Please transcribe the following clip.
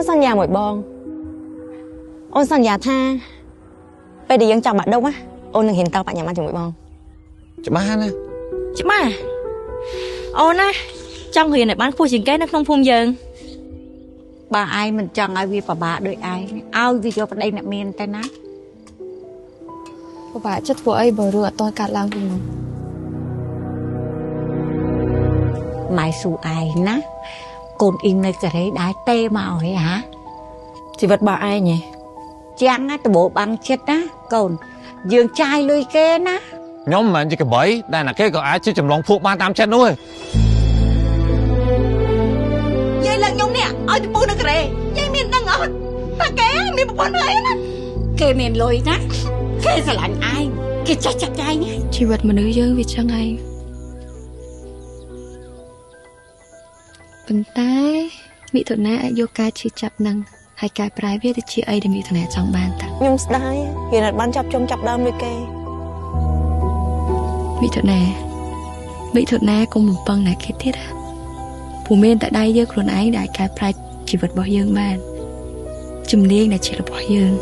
นสัญญาหมดบองអូនសន្យាថាពេលដែលយើងចង់បាក់ដុំអូននឹងហ៊ានតើបញ្ញាមកជាមួយបងច្បាស់ណាច្បាស់អូនណាចង់រៀនឲ្យបានខ្ពស់ជាងគេនៅក្នុងភូមិយើងបើឯងមិនចង់ឲ្យវាពិបាកដូចឯងឲ្យវាយកប្តីអ្នកមានតែណាពិបាកចិត្តធ្វើអីបើរឿងអត់តកាត់ឡើងពីមុនម៉ែស៊ូឯងណាកូនអ៊ីងនៅកូរ៉េដែរទេមកហើយហ៎ជីវិតរបស់ឯងចាំងណាដបោបាំងចិត្តណាកូនយើងចាយលុយគេណាខ្ញុំមិនមែនជាកបៃដែលណាគេក៏អាចជាចម្លងភក់បានតាមចិត្តនោះឯងយាយឡើងខ្ញុំនេះឲ្យទៅពូនៅកូរ៉េយាយមានដឹងអត់តាគេមានប្រពន្ធហើយណាគេមានលុយណាគេស្រឡាញ់ឯងគេចេះចាត់ចែងជីវិតមនុស្សយើងវាចឹងឯងប៉ុន្តែមិថុនាអាចយកការឈឺចាប់នឹងហើយកែប្រែវាទៅជាអីដែលមិថុនាចង់បានតាខ្ញុំស្ដាយគេនៅបានចាប់ដើមដូចគេមិថុនាកុំបំពឹងណាគេទៀតព្រោះមានតែដៃយើងខ្លួនឯងដែលអាចកែប្រែជីវិតរបស់យើងបានជំនាញដែលជារបស់យើង